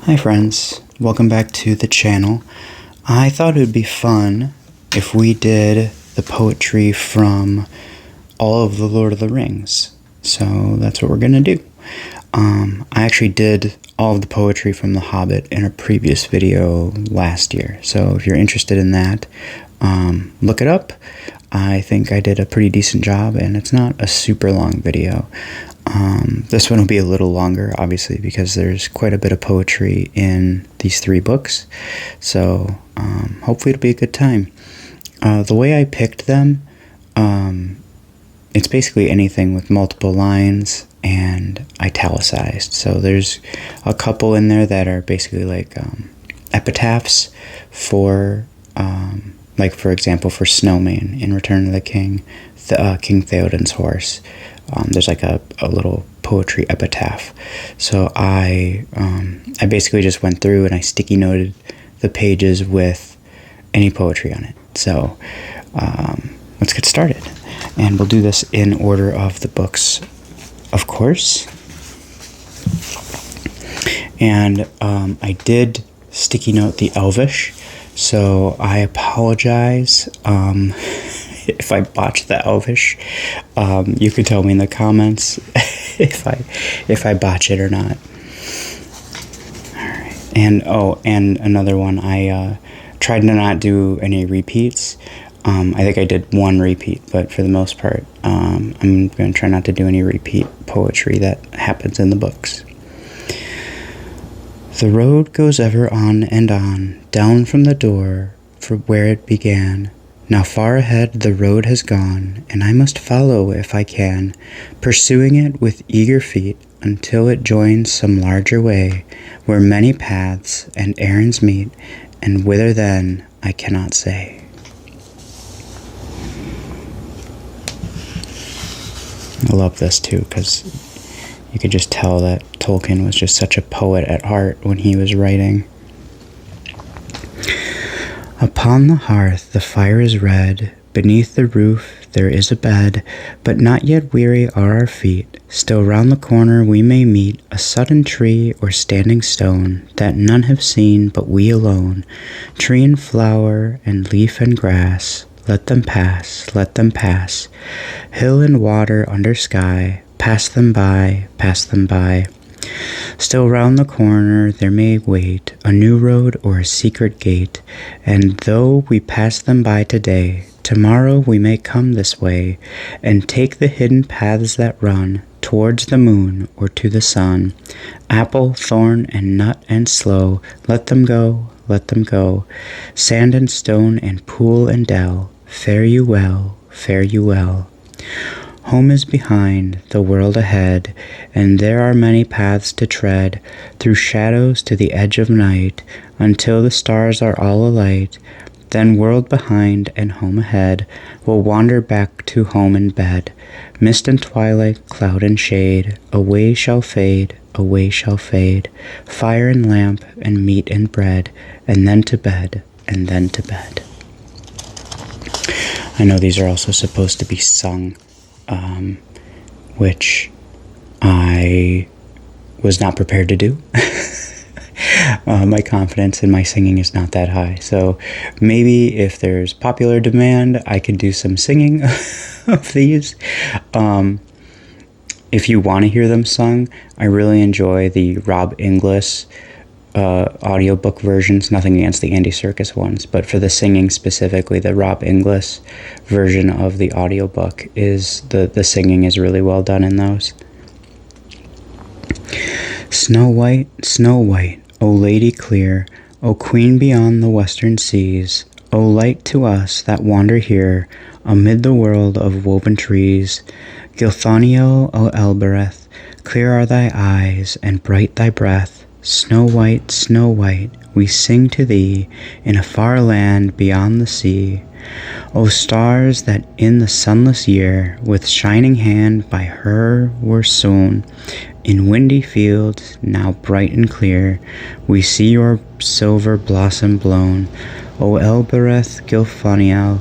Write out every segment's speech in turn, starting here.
Hi friends, welcome back to the channel. I thought it would be fun if we did the poetry from all of the Lord of the Rings. So that's what we're gonna do. I actually did all of the poetry from the Hobbit in a previous video last year. So if you're interested in that, look it up. I think I did a pretty decent job and it's not a super long video. This one will be a little longer, obviously, because there's quite a bit of poetry in these three books. So hopefully it'll be a good time. The way I picked them, it's basically anything with multiple lines and italicized. So there's a couple in there that are basically like epitaphs for, like for example, for Snowman in Return of the King, King Theoden's horse. There's like a little poetry epitaph. So I basically just went through and I sticky noted the pages with any poetry on it. So let's get started. And we'll do this in order of the books, of course. And I did sticky note the Elvish, so I apologize if I botch the Elvish. You can tell me in the comments if I botch it or not. Alright. And another one, I tried to not do any repeats. I think I did one repeat, but for the most part, I'm going to try not to do any repeat poetry that happens in the books. The road goes ever on and on, down from the door for where it began. Now far ahead the road has gone, and I must follow if I can, pursuing it with eager feet until it joins some larger way, where many paths and errands meet, and whither then I cannot say. I love this too, because you could just tell that Tolkien was just such a poet at heart when he was writing. Upon the hearth the fire is red, beneath the roof there is a bed, but not yet weary are our feet. Still round the corner we may meet a sudden tree or standing stone that none have seen but we alone. Tree and flower and leaf and grass, let them pass, let them pass. Hill and water under sky, pass them by, pass them by. Still round the corner there may wait a new road or a secret gate, and though we pass them by today, tomorrow we may come this way, and take the hidden paths that run towards the moon or to the sun. Apple, thorn, and nut and sloe, let them go, let them go. Sand and stone and pool and dell, fare you well, fare you well. Home is behind, the world ahead, and there are many paths to tread, through shadows to the edge of night, until the stars are all alight. Then world behind and home ahead, we'll wander back to home and bed. Mist and twilight, cloud and shade, away shall fade, away shall fade. Fire and lamp and meat and bread, and then to bed, and then to bed. I know these are also supposed to be sung, which I was not prepared to do. My confidence in my singing is not that high, so maybe if there's popular demand, I could do some singing of these. If you want to hear them sung, I really enjoy the Rob Inglis audiobook versions. Nothing against the Andy Serkis ones, but for the singing specifically, the Rob Inglis version of the audiobook is the singing is really well done in those. Snow white, O lady clear, O queen beyond the western seas, O light to us that wander here amid the world of woven trees. Gilthoniel, O Elbereth, clear are thy eyes and bright thy breath. Snow white, we sing to thee in a far land beyond the sea. O stars that in the sunless year with shining hand by her were sown, in windy fields now bright and clear we see your silver blossom blown. O Elbereth Gilthoniel,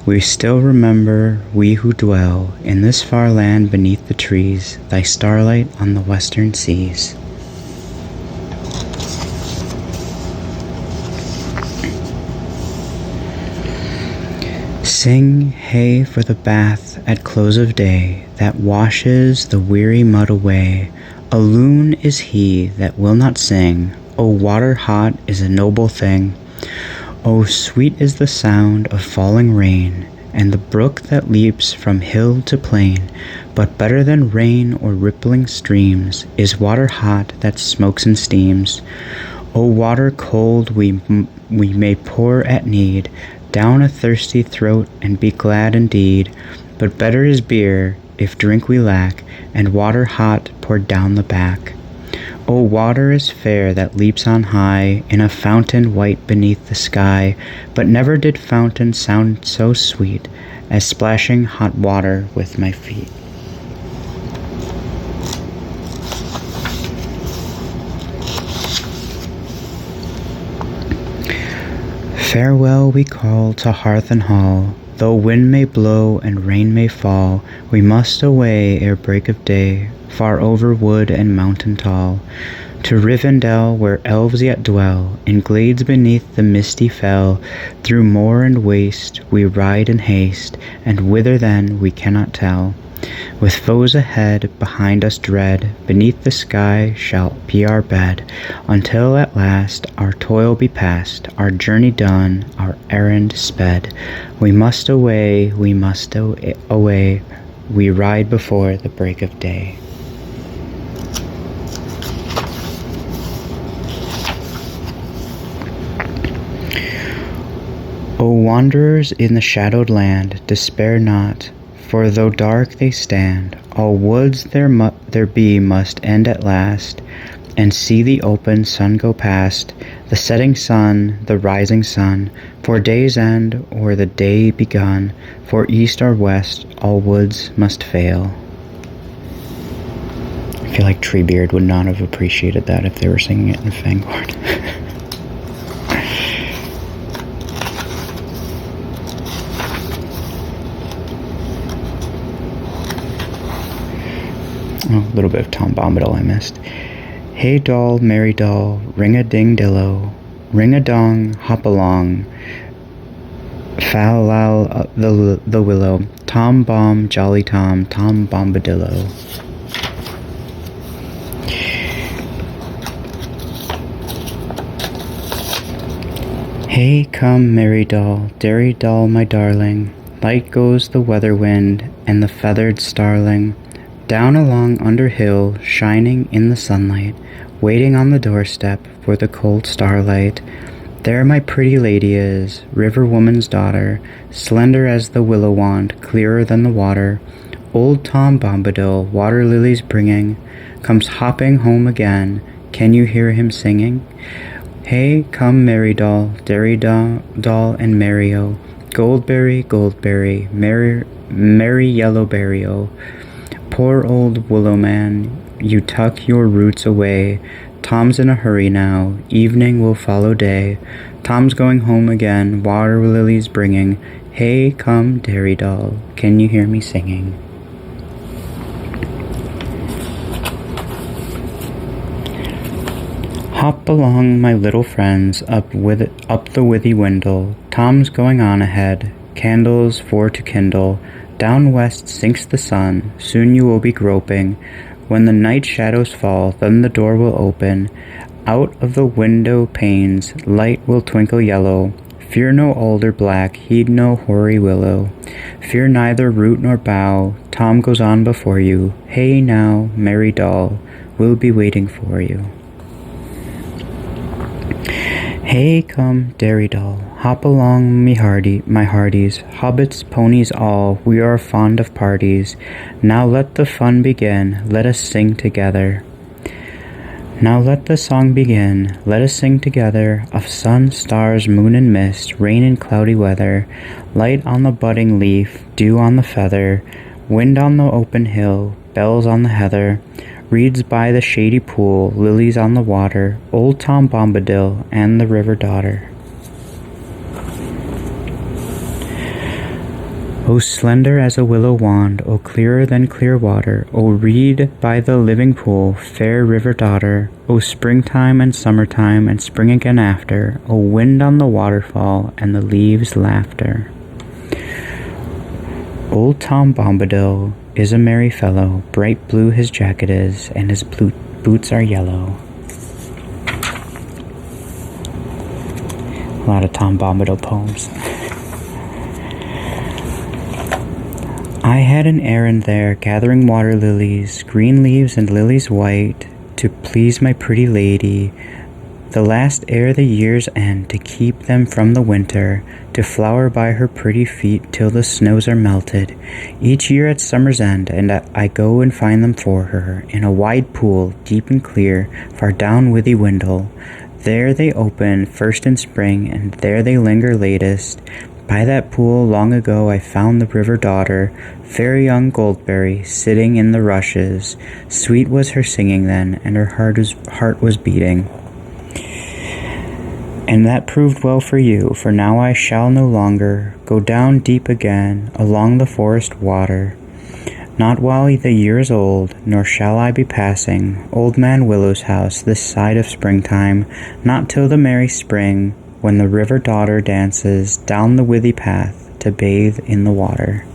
we still remember, we who dwell in this far land beneath the trees, thy starlight on the western seas. Sing hey for the bath at close of day that washes the weary mud away. A loon is he that will not sing. O water hot is a noble thing. O sweet is the sound of falling rain, and the brook that leaps from hill to plain. But better than rain or rippling streams is water hot that smokes and steams. O water cold we may pour at need down a thirsty throat and be glad indeed. But better is beer if drink we lack, and water hot poured down the back. O water is fair that leaps on high in a fountain white beneath the sky. But never did fountain sound so sweet as splashing hot water with my feet. Farewell we call to hearth and hall. Though wind may blow and rain may fall, we must away ere break of day, far over wood and mountain tall, to Rivendell where elves yet dwell, in glades beneath the misty fell. Through moor and waste we ride in haste, and whither then we cannot tell. With foes ahead, behind us dread, beneath the sky shall be our bed, until at last our toil be past, our journey done, our errand sped. We must away, we must away, we ride before the break of day. O wanderers in the shadowed land, despair not, for though dark they stand, all woods there be must end at last, and see the open sun go past, the setting sun, the rising sun, for day's end or the day begun, for east or west all woods must fail. I feel like Treebeard would not have appreciated that if they were singing it in Fangorn. A little bit of Tom Bombadil I missed. Hey doll, merry doll, ring-a-ding-dillo, ring-a-dong, hop along, foul-low the willow, Tom Bomb, jolly Tom, Tom Bombadillo. Hey come, merry doll, dairy doll, my darling, light goes the weather wind and the feathered starling, down along under hill, shining in the sunlight, waiting on the doorstep for the cold starlight. There my pretty lady is, river woman's daughter, slender as the willow wand, clearer than the water. Old Tom Bombadil, water lilies bringing, comes hopping home again. Can you hear him singing? Hey, come, merry doll, dairy doll, and Mario, goldberry, goldberry, merry yellowberry-o. Poor old willow man, you tuck your roots away. Tom's in a hurry now, evening will follow day. Tom's going home again, water lilies bringing. Hey, come, dairy doll, can you hear me singing? Hop along, my little friends, up the withy windle. Tom's going on ahead, candles for to kindle. Down west sinks the sun, soon you will be groping. When the night shadows fall, then the door will open. Out of the window panes, light will twinkle yellow. Fear no alder black, heed no hoary willow. Fear neither root nor bough, Tom goes on before you. Hey now, merry doll, we'll be waiting for you. Hey come, dairy doll, hop along, my hearties, hobbits, ponies all, we are fond of parties. Now let the fun begin, let us sing together. Now let the song begin, let us sing together, of sun, stars, moon and mist, rain and cloudy weather, light on the budding leaf, dew on the feather, wind on the open hill, bells on the heather, reeds by the shady pool, lilies on the water, old Tom Bombadil and the river daughter. O slender as a willow wand, O clearer than clear water, O reed by the living pool, fair river daughter, O springtime and summertime and spring again after, O wind on the waterfall and the leaves' laughter. Old Tom Bombadil is a merry fellow, bright blue his jacket is, and his boots are yellow. A lot of Tom Bombadil poems. I had an errand there, gathering water lilies, green leaves and lilies white, to please my pretty lady, the last ere the year's end, to keep them from the winter, to flower by her pretty feet till the snows are melted, each year at summer's end, and I go and find them for her, in a wide pool, deep and clear, far down Withy Windle. There they open first in spring, and there they linger latest. By that pool long ago I found the river daughter, fair young Goldberry, sitting in the rushes. Sweet was her singing then, and her heart was beating. And that proved well for you, for now I shall no longer go down deep again along the forest water. Not while the year is old, nor shall I be passing Old Man Willow's house this side of springtime, not till the merry spring, when the river daughter dances down the withy path to bathe in the water.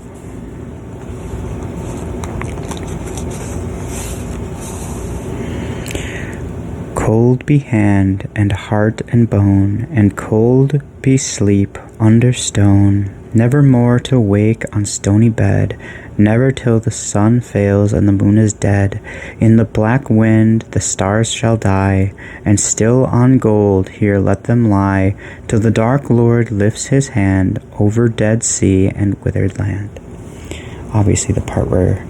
Cold be hand and heart and bone, and cold be sleep under stone, never more to wake on stony bed, never till the sun fails and the moon is dead. In the black wind the stars shall die, and still on gold here let them lie, till the dark Lord lifts his hand over dead sea and withered land. Obviously the part where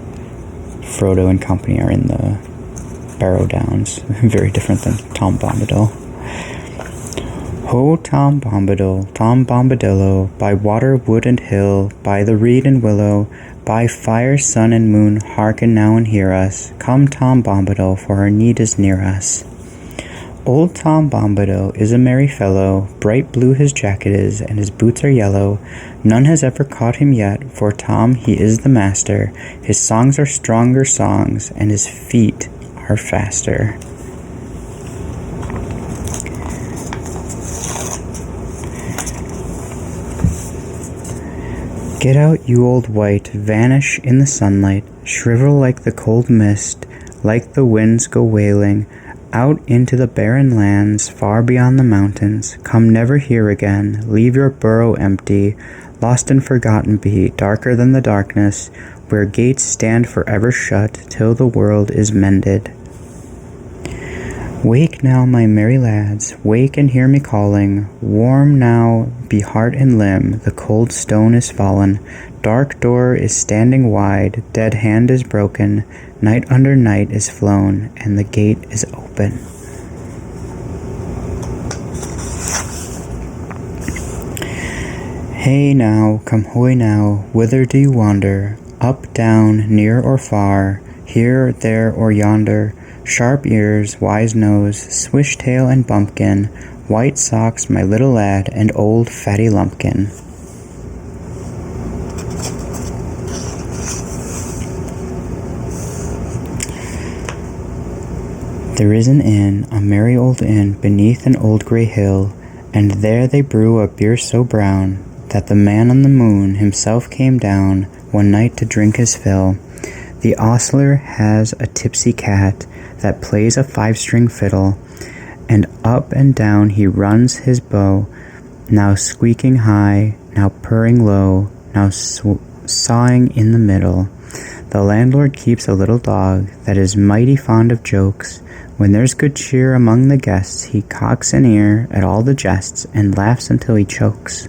Frodo and company are in the Barrow Downs, very different than Tom Bombadil. Ho, Tom Bombadillo, by water, wood, and hill, by the reed and willow, by fire, sun, and moon, hearken now and hear us. Come, Tom Bombadil, for our need is near us. Old Tom Bombadil is a merry fellow, bright blue his jacket is, and his boots are yellow. None has ever caught him yet, for Tom he is the master. His songs are stronger songs, and his feet are faster. Get out, you old wight, vanish in the sunlight, shrivel like the cold mist, like the winds go wailing, out into the barren lands, far beyond the mountains. Come never here again, leave your burrow empty, lost and forgotten be, darker than the darkness, where gates stand forever shut, till the world is mended. Wake now, my merry lads, wake and hear me calling. Warm now be heart and limb, the cold stone is fallen. Dark door is standing wide, dead hand is broken. Night under night is flown, and the gate is open. Hey now, come hoy now, whither do you wander? Up, down, near or far, here, there, or yonder. Sharp ears, wise nose, swish tail and bumpkin, white socks, my little lad, and old fatty lumpkin. There is an inn, a merry old inn, beneath an old grey hill, and there they brew a beer so brown, that the man on the moon himself came down one night to drink his fill. The ostler has a tipsy cat that plays a 5-string fiddle, and up and down he runs his bow, now squeaking high, now purring low, now sawing in the middle. The landlord keeps a little dog that is mighty fond of jokes. When there's good cheer among the guests, he cocks an ear at all the jests and laughs until he chokes.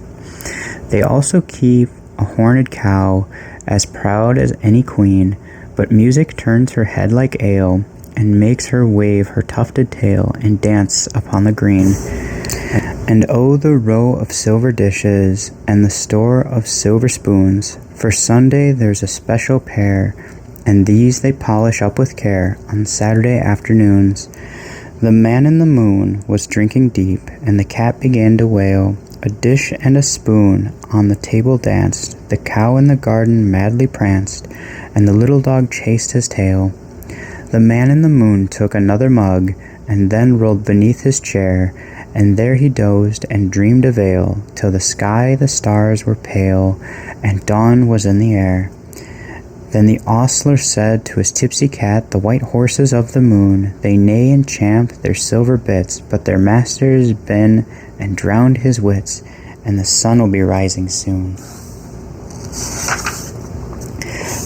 They also keep a horned cow, as proud as any queen, but music turns her head like ale, and makes her wave her tufted tail and dance upon the green. And oh, the row of silver dishes, and the store of silver spoons, for Sunday there's a special pair, and these they polish up with care on Saturday afternoons. The man in the moon was drinking deep, and the cat began to wail. A dish and a spoon on the table danced, the cow in the garden madly pranced, and the little dog chased his tail. The man in the moon took another mug, and then rolled beneath his chair, and there he dozed and dreamed a veil, till the sky the stars were pale, and dawn was in the air. Then the ostler said to his tipsy cat, the white horses of the moon, they neigh and champ their silver bits, but their master's been and drowned his wits, and the sun will be rising soon.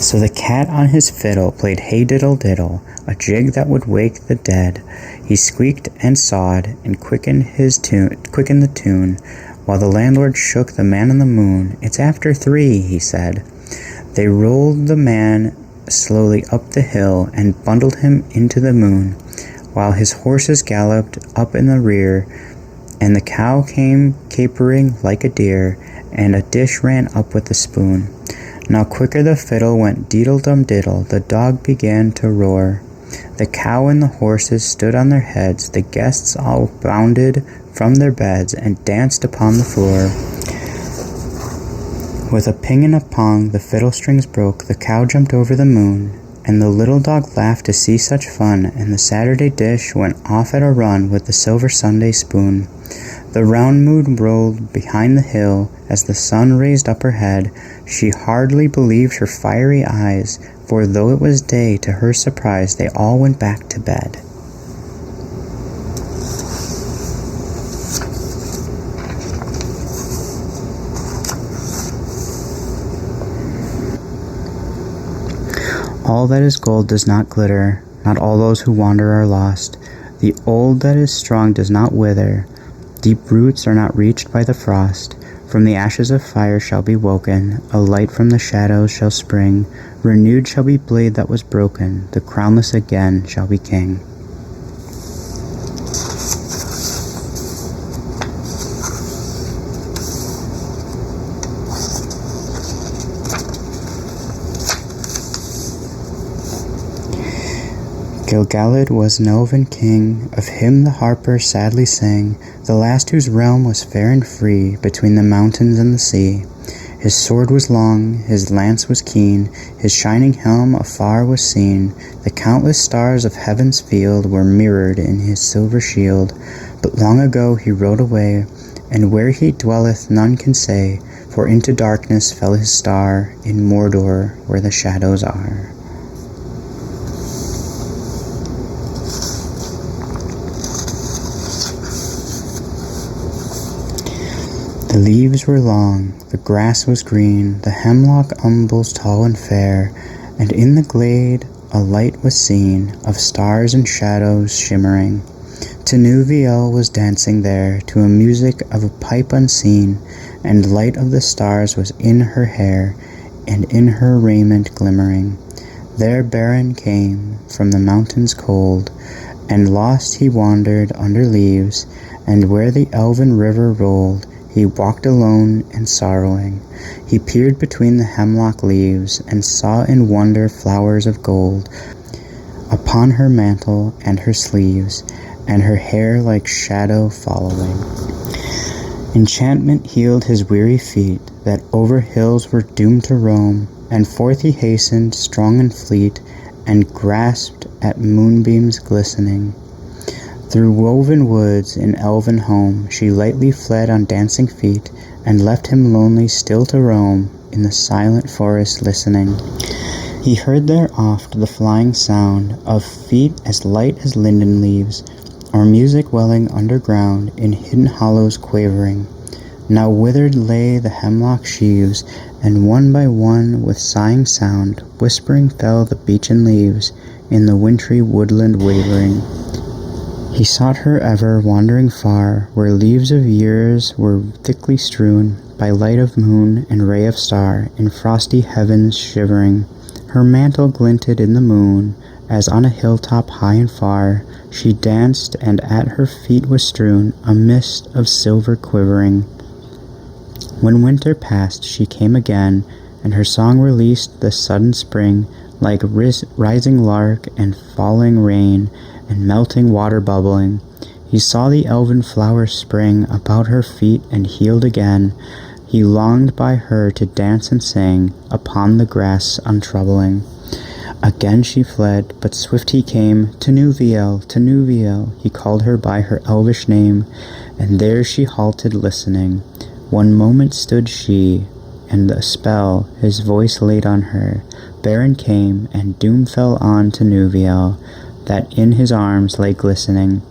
So the cat on his fiddle played hey diddle diddle, a jig that would wake the dead. He squeaked and sawed and quickened the tune, while the landlord shook the man on the moon. It's after 3, he said. They rolled the man slowly up the hill and bundled him into the moon, while his horses galloped up in the rear, and the cow came capering like a deer, and a dish ran up with the spoon. Now quicker the fiddle went diddle-dum-diddle, the dog began to roar. The cow and the horses stood on their heads, the guests all bounded from their beds and danced upon the floor. With a ping and a pong the fiddle strings broke, the cow jumped over the moon, and the little dog laughed to see such fun, and the Saturday dish went off at a run with the silver Sunday spoon. The round moon rolled behind the hill as the sun raised up her head. She hardly believed her fiery eyes, for though it was day, to her surprise they all went back to bed. All that is gold does not glitter, not all those who wander are lost. The old that is strong does not wither, deep roots are not reached by the frost. From the ashes of fire shall be woken, a light from the shadows shall spring. Renewed shall be blade that was broken, the crownless again shall be king. Gil-galad was an elven king, of him the harper sadly sang, the last whose realm was fair and free, between the mountains and the sea. His sword was long, his lance was keen, his shining helm afar was seen, the countless stars of heaven's field were mirrored in his silver shield. But long ago he rode away, and where he dwelleth none can say, for into darkness fell his star, in Mordor where the shadows are. The leaves were long, the grass was green, the hemlock umbels tall and fair, and in the glade a light was seen, of stars and shadows shimmering. Tinuviel was dancing there, to a music of a pipe unseen, and light of the stars was in her hair, and in her raiment glimmering. There Beren came, from the mountains cold, and lost he wandered under leaves, and where the elven river rolled, he walked alone and sorrowing. He peered between the hemlock leaves, and saw in wonder flowers of gold upon her mantle and her sleeves, and her hair like shadow following. Enchantment healed his weary feet, that over hills were doomed to roam, and forth he hastened, strong and fleet, and grasped at moonbeams glistening. Through woven woods in elven home she lightly fled on dancing feet, and left him lonely still to roam in the silent forest listening. He heard there oft the flying sound of feet as light as linden leaves, or music welling underground in hidden hollows quavering. Now withered lay the hemlock sheaves, and one by one with sighing sound whispering fell the beechen leaves in the wintry woodland wavering. He sought her ever, wandering far, where leaves of years were thickly strewn, by light of moon and ray of star, in frosty heavens shivering. Her mantle glinted in the moon, as on a hilltop high and far, she danced, and at her feet was strewn a mist of silver quivering. When winter passed, she came again, and her song released the sudden spring, like rising lark and falling rain, and melting water bubbling. He saw the elven flowers spring about her feet and healed again. He longed by her to dance and sing upon the grass untroubling. Again she fled, but swift he came. Tinuviel, Tinuviel, he called her by her elvish name, and there she halted listening. One moment stood she, and the spell his voice laid on her. Baron came, and doom fell on Tinuviel, that in his arms lay glistening.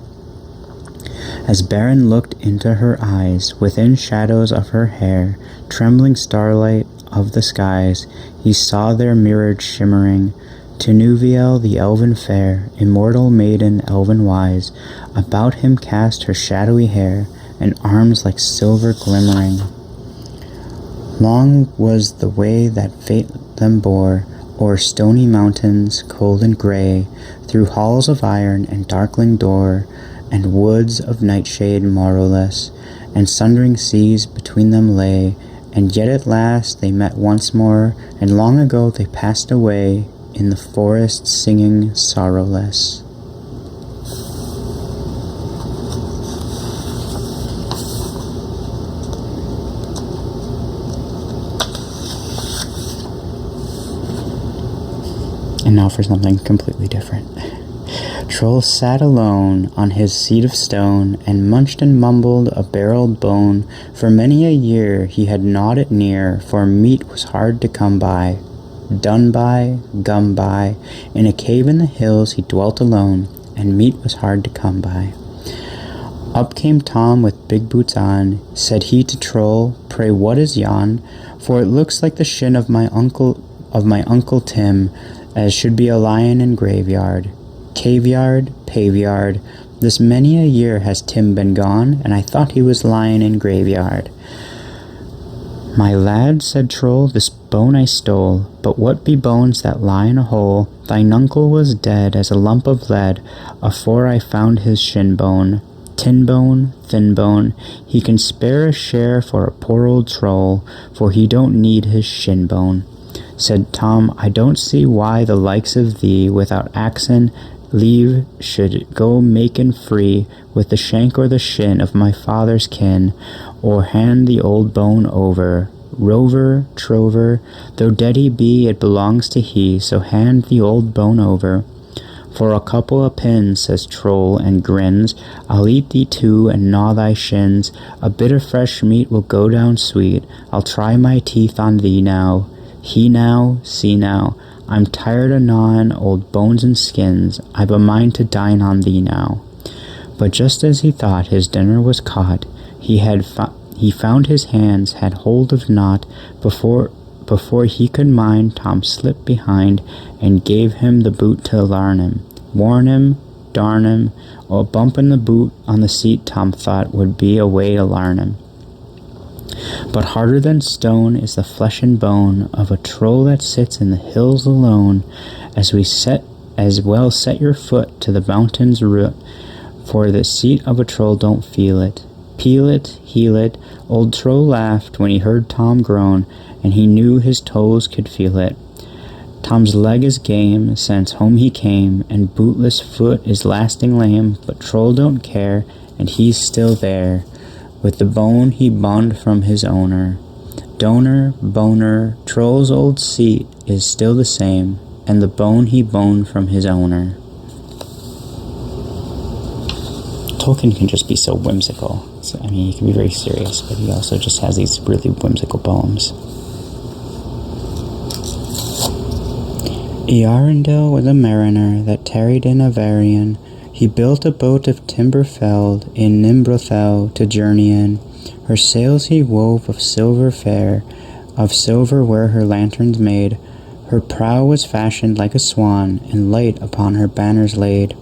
As Baron looked into her eyes, within shadows of her hair, trembling starlight of the skies, he saw there mirrored shimmering Tinuviel the elven fair, immortal maiden elven wise, about him cast her shadowy hair, and arms like silver glimmering. Long was the way that fate them bore, o'er stony mountains, cold and grey, through halls of iron and darkling door, and woods of nightshade morrowless, and sundering seas between them lay, and yet at last they met once more, and long ago they passed away, in the forest singing sorrowless. And now for something completely different. Troll sat alone on his seat of stone, and munched and mumbled a barreled bone. For many a year he had gnawed it near, for meat was hard to come by. Done by, gum by, in a cave in the hills he dwelt alone, and meat was hard to come by. Up came Tom with big boots on. Said he to Troll, "Pray what is yon? For it looks like the shin of my uncle Tim, as should be a lion in graveyard. Caveyard, paveyard, this many a year has Tim been gone, and I thought he was lying in graveyard." "My lad," said Troll, "this bone I stole, but what be bones that lie in a hole? Thine uncle was dead as a lump of lead, afore I found his shin bone. Tin bone, thin bone, he can spare a share for a poor old troll, for he don't need his shin bone." Said Tom, "I don't see why the likes of thee, without axin leave, should go makin' free with the shank or the shin of my father's kin, or hand the old bone over. Rover, trover, though dead he be, it belongs to he, so hand the old bone over." "For a couple of pins," says Troll, and grins, "I'll eat thee too, and gnaw thy shins. A bit of fresh meat will go down sweet. I'll try my teeth on thee now. He now, see now, I'm tired o' gnawin' old bones and skins. I've a mind to dine on thee now." But just as he thought his dinner was caught, he found his hands had hold of naught. Before he could mind, Tom slipped behind, and gave him the boot to larn him. Warn him, darn him, a bump in the boot on the seat Tom thought would be a way to larn him. But harder than stone is the flesh and bone of a troll that sits in the hills alone. As well set your foot to the mountain's root, for the seat of a troll don't feel it. Peel it, heel it. Old Troll laughed when he heard Tom groan, and he knew his toes could feel it. Tom's leg is game since home he came, and bootless foot is lasting lame, but Troll don't care, and he's still there, with the bone he boned from his owner. Donor, boner, Troll's old seat is still the same, and the bone he boned from his owner. Tolkien can just be so whimsical. So, I mean, he can be very serious, but he also just has these really whimsical poems. Earendil was a mariner that tarried in Avarion. He built a boat of timber felled in Nimbrethel to journey in. Her sails he wove of silver fair, of silver were her lanterns made. Her prow was fashioned like a swan, and light upon her banners laid.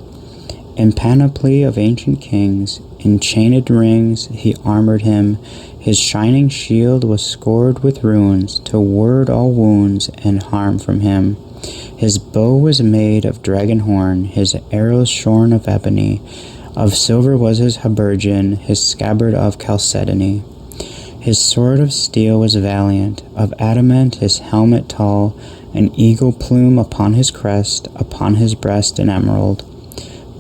In panoply of ancient kings, in chained rings he armored him. His shining shield was scored with runes, to ward all wounds and harm from him. His bow was made of dragon horn, his arrows shorn of ebony. Of silver was his habergeon, his scabbard of chalcedony. His sword of steel was valiant, of adamant his helmet tall, an eagle plume upon his crest, upon his breast an emerald.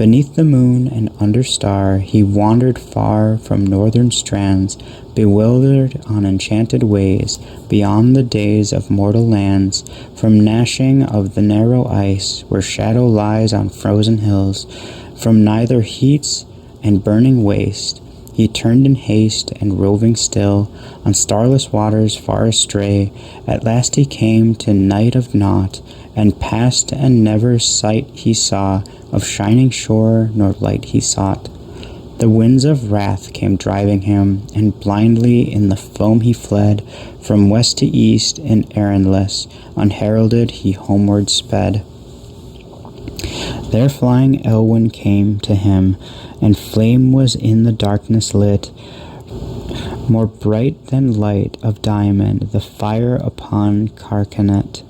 Beneath the moon and under star he wandered far from northern strands, bewildered on enchanted ways, beyond the days of mortal lands, from gnashing of the narrow ice, where shadow lies on frozen hills, from neither heats and burning waste. He turned in haste, and roving still on starless waters far astray, at last he came to night of naught, and passed, and never sight he saw of shining shore, nor light he sought. The winds of wrath came driving him, and blindly in the foam he fled, from west to east, and errandless, unheralded he homeward sped. There flying Elwyn came to him, and flame was in the darkness lit, more bright than light of diamond, the fire upon Carcanet.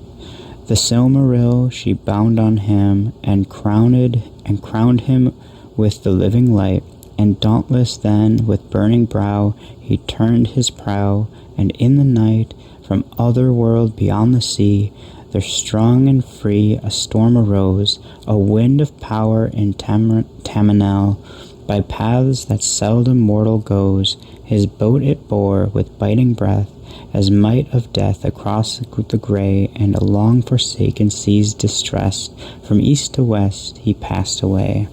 The Silmaril she bound on him, and crowned him with the living light, and dauntless then, with burning brow, he turned his prow, and in the night, from other world beyond the sea, there strong and free a storm arose, a wind of power in Tamriel, by paths that seldom mortal goes. His boat it bore with biting breath, as might of death across the grey and along forsaken seas distressed, from east to west he passed away.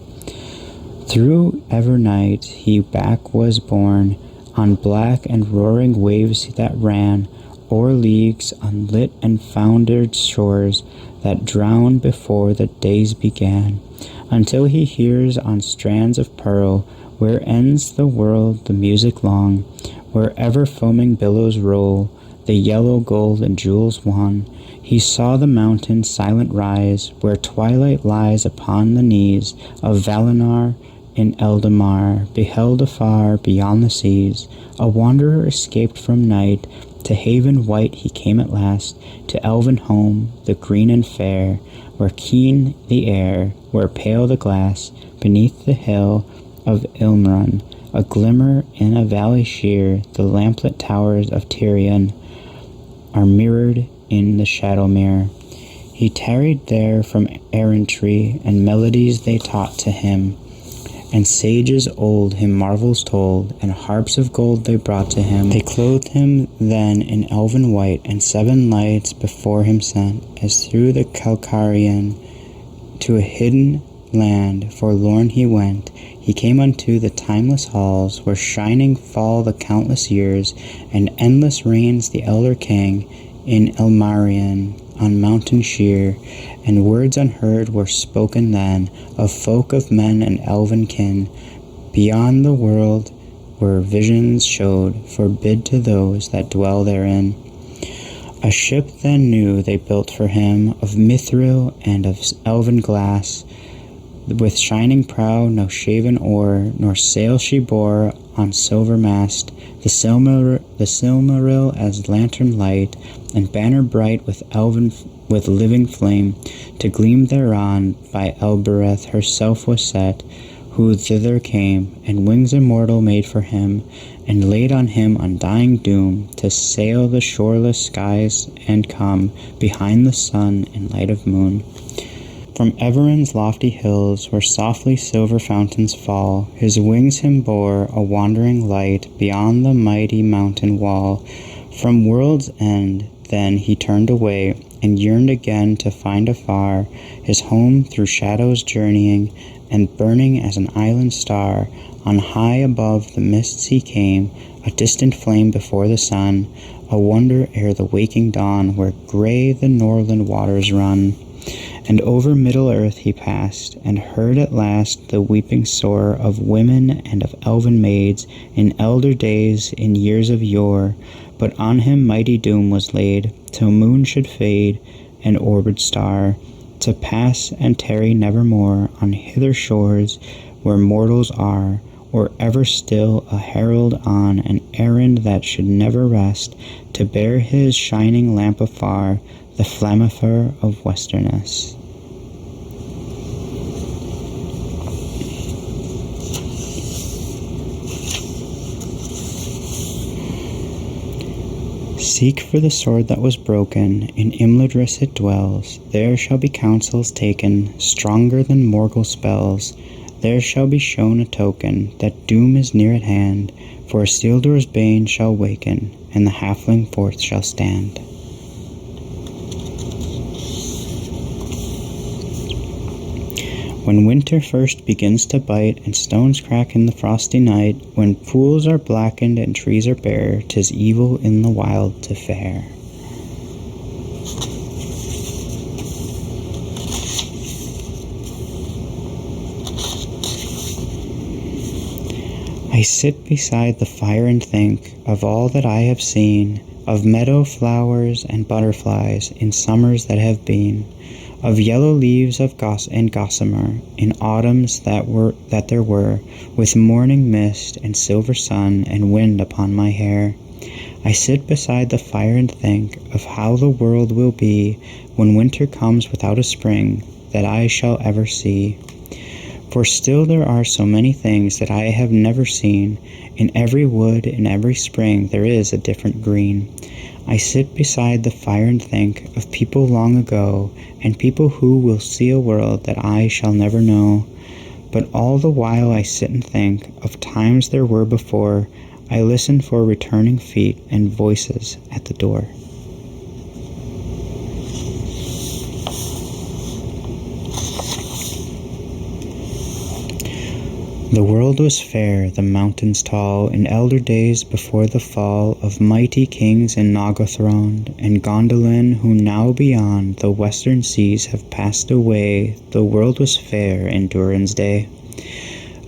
Through ever night he back was borne, on black and roaring waves that ran, o'er leagues unlit and foundered shores, that drowned before the days began, until he hears on strands of pearl, where ends the world, the music long, where ever foaming billows roll, the yellow gold and jewels wan. He saw the mountain silent rise, where twilight lies upon the knees of Valinor in Eldamar, beheld afar beyond the seas. A wanderer escaped from night, to haven white he came at last, to elven home, the green and fair, where keen the air, where pale the glass, beneath the hill of Ilmrun, a glimmer in a valley sheer, the lamplit towers of Tirion are mirrored in the shadow mirror. He tarried there from errantry, and melodies they taught to him, and sages old him marvels told, and harps of gold they brought to him. They clothed him then in elven white, and 7 lights before him sent, as through the Calcarian to a hidden land forlorn he went. He came unto the timeless halls, where shining fall the countless years, and endless reigns the elder king in Elmarion on mountain sheer, and words unheard were spoken then of folk of men and elven kin. Beyond the world where visions showed, forbid to those that dwell therein. A ship then new they built for him, of mithril and of elven glass, with shining prow, no shaven oar, nor sail she bore on silver mast, the Silmaril as lantern light, and banner bright with living flame, to gleam thereon. By Elbereth herself was set, who thither came, and wings immortal made for him, and laid on him undying doom, to sail the shoreless skies and come behind the sun and light of moon. From Everin's lofty hills, where softly silver fountains fall, his wings him bore, a wandering light, beyond the mighty mountain wall. From world's end then he turned away, and yearned again to find afar his home, through shadows journeying, and burning as an island star. On high above the mists he came, a distant flame before the sun, a wonder ere the waking dawn, where grey the northern waters run. And over Middle-earth he passed, and heard at last the weeping sore of women and of elven maids, in elder days, in years of yore. But on him mighty doom was laid, till moon should fade, and orbed star, to pass and tarry nevermore on hither shores where mortals are, or ever still a herald on an errand that should never rest, to bear his shining lamp afar, the flammifer of Westerness. Seek for the sword that was broken, in Imladris it dwells, there shall be counsels taken, stronger than Morgul spells, There shall be shown a token that doom is near at hand, for Isildur's bane shall waken, and the halfling forth shall stand. When winter first begins to bite, and stones crack in the frosty night, when pools are blackened and trees are bare, 'tis evil in the wild to fare. I sit beside the fire and think of all that I have seen, of meadow flowers and butterflies in summers that have been, of yellow leaves of and gossamer in autumns that there were, with morning mist and silver sun and wind upon my hair. I sit beside the fire and think of how the world will be when winter comes without a spring that I shall ever see. For still there are so many things that I have never seen. In every wood, in every spring, there is a different green. I sit beside the fire and think of people long ago, and people who will see a world that I shall never know. But all the while I sit and think of times there were before, I listen for returning feet and voices at the door. The world was fair, the mountains tall, in elder days before the fall of mighty kings in Nogothrond and Gondolin, who now beyond the western seas have passed away. The world was fair in Durin's day.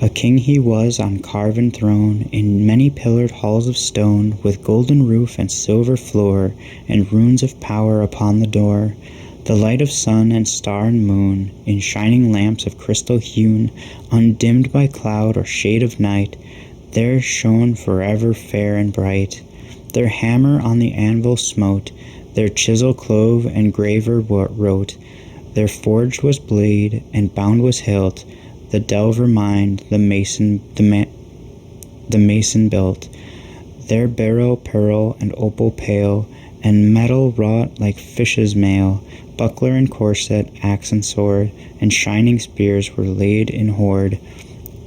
A king he was on carven throne, in many pillared halls of stone, with golden roof and silver floor, and runes of power upon the door. The light of sun and star and moon, in shining lamps of crystal hewn, undimmed by cloud or shade of night, there shone forever fair and bright. Their hammer on the anvil smote, their chisel clove and graver wrote, their forge was blade and bound was hilt, the delver mined, the mason built. Their beryl, pearl, and opal pale, and metal wrought like fish's mail, buckler and corset, axe and sword, and shining spears were laid in hoard.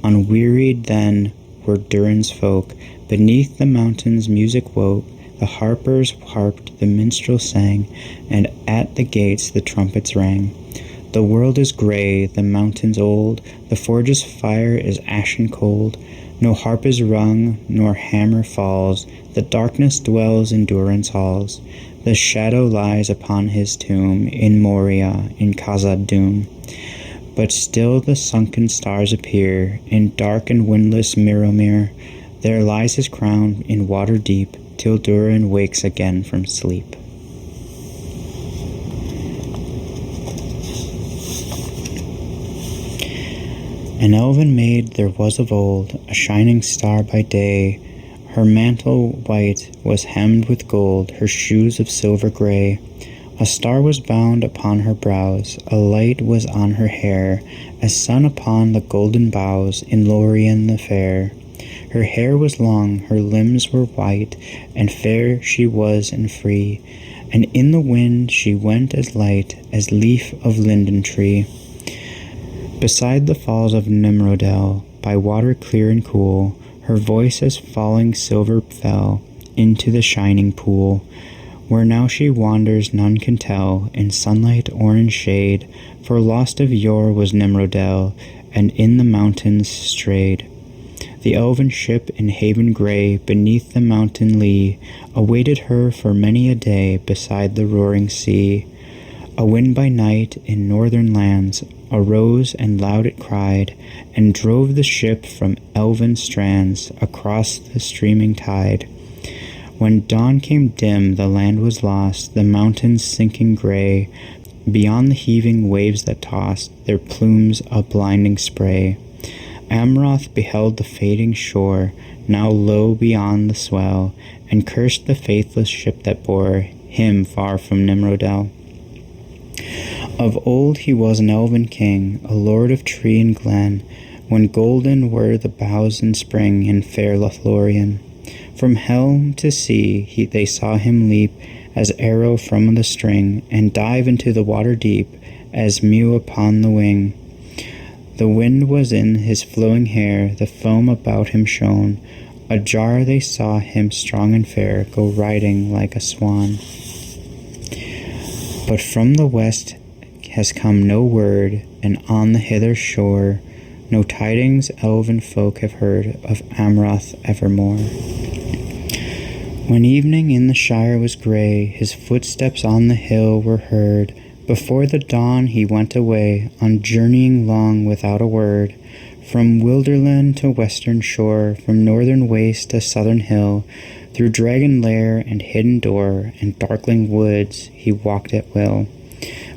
Unwearied then were Durin's folk, beneath the mountains music woke, the harpers harped, the minstrels sang, and at the gates the trumpets rang. The world is grey, the mountains old, the forge's fire is ashen cold, no harp is rung, nor hammer falls, the darkness dwells in Durin's halls. The shadow lies upon his tomb, in Moria, in Khazad-dûm. But still the sunken stars appear, in dark and windless Mirromir. There lies his crown in water deep, till Durin wakes again from sleep. An elven maid there was of old, a shining star by day. Her mantle white was hemmed with gold, her shoes of silver gray. A star was bound upon her brows, a light was on her hair, as sun upon the golden boughs in Lorien the fair. Her hair was long, her limbs were white, and fair she was and free, and in the wind she went as light as leaf of linden tree. Beside the falls of Nimrodel, by water clear and cool, her voice as falling silver fell into the shining pool. Where now she wanders none can tell, in sunlight or in shade, for lost of yore was Nimrodel, and in the mountains strayed. The elven ship in haven grey, beneath the mountain lee, awaited her for many a day beside the roaring sea. A wind by night in northern lands arose, and loud it cried, and drove the ship from elven strands across the streaming tide. When dawn came dim, the land was lost, the mountains sinking grey, beyond the heaving waves that tossed their plumes a blinding spray. Amroth beheld the fading shore, now low beyond the swell, and cursed the faithless ship that bore him far from Nimrodel. Of old he was an elven king, a lord of tree and glen, when golden were the boughs in spring in fair Lothlorien. From helm to sea they saw him leap as arrow from the string, and dive into the water deep as mew upon the wing. The wind was in his flowing hair, the foam about him shone. Ajar they saw him strong and fair go riding like a swan. But from the west has come no word, and on the hither shore no tidings elven folk have heard of Amroth evermore. When evening in the shire was grey, his footsteps on the hill were heard. Before the dawn he went away, on journeying long without a word. From wilderland to western shore, from northern waste to southern hill, through dragon lair and hidden door, and darkling woods he walked at will.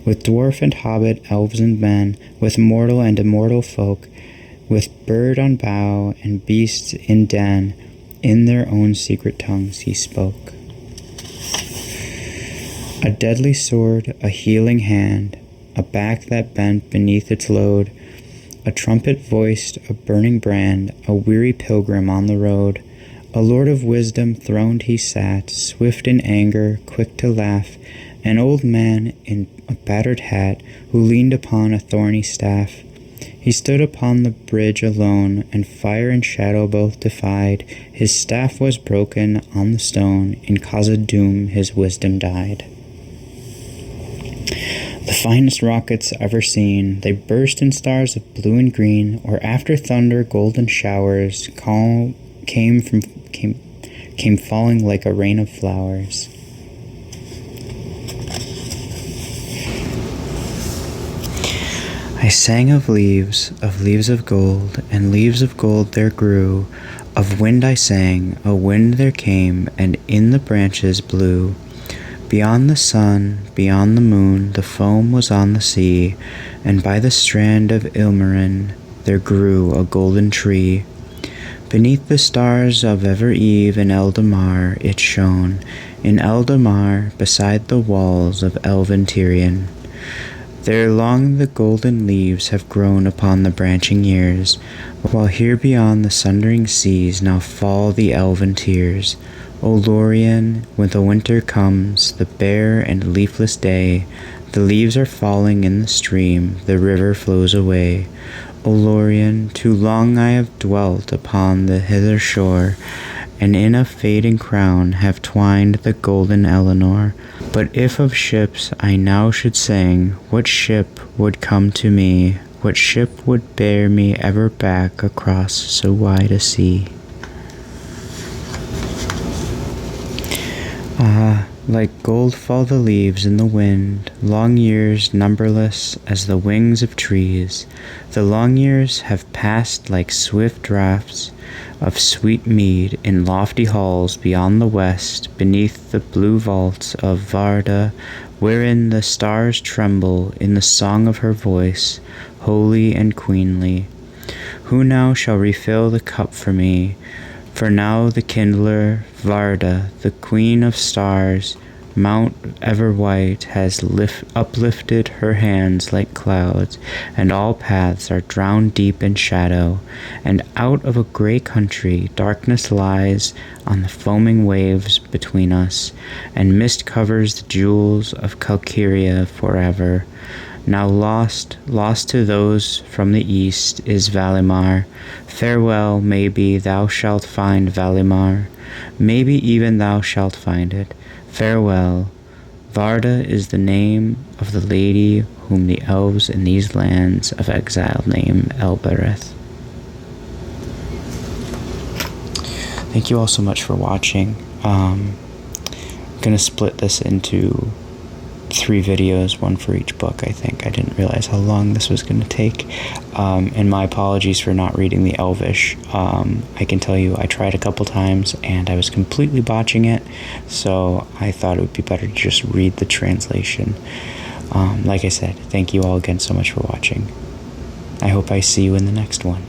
With dwarf and hobbit, elves and men, with mortal and immortal folk, with bird on bough and beasts in den, in their own secret tongues he spoke. A deadly sword, a healing hand, a back that bent beneath its load, a trumpet voiced a burning brand, a weary pilgrim on the road. A lord of wisdom throned he sat, swift in anger, quick to laugh, an old man in a battered hat, who leaned upon a thorny staff. He stood upon the bridge alone, and fire and shadow both defied. His staff was broken on the stone, in cause of doom his wisdom died. The finest rockets ever seen, they burst in stars of blue and green, or after thunder golden showers came falling like a rain of flowers. I sang of leaves of gold, and leaves of gold there grew. Of wind I sang, a wind there came, and in the branches blew. Beyond the sun, beyond the moon, the foam was on the sea, and by the strand of Ilmarinen there grew a golden tree. Beneath the stars of ever eve in Eldamar it shone, in Eldamar beside the walls of elven Tirion. There long the golden leaves have grown upon the branching years, while here beyond the sundering seas now fall the elven tears. O Lorien, when the winter comes, the bare and leafless day, the leaves are falling in the stream, the river flows away. O Lorien, too long I have dwelt upon the hither shore, and in a fading crown have twined the golden Eleanor. But if of ships I now should sing, what ship would come to me? What ship would bear me ever back across so wide a sea? Ah, like gold fall the leaves in the wind, long years numberless as the wings of trees. The long years have passed like swift draughts of sweet mead in lofty halls beyond the west, beneath the blue vaults of Varda, wherein the stars tremble in the song of her voice, holy and queenly. Who now shall refill the cup for me? For now the kindler, Varda, the queen of stars, Mount ever white, has uplifted her hands like clouds, and all paths are drowned deep in shadow, and out of a grey country darkness lies on the foaming waves between us, and mist covers the jewels of Calcaria forever. Now lost to those from the east is Valimar. Farewell, maybe thou shalt find Valimar. Maybe even thou shalt find it. Farewell. Varda is the name of the lady whom the elves in these lands of exile name Elbereth. Thank you all so much for watching. I'm going to split this into 3 videos, one for each book, I think. I didn't realize how long this was going to take. And my apologies for not reading the Elvish. I can tell you I tried a couple times and I was completely botching it, so I thought it would be better to just read the translation. Like I said, thank you all again so much for watching. I hope I see you in the next one.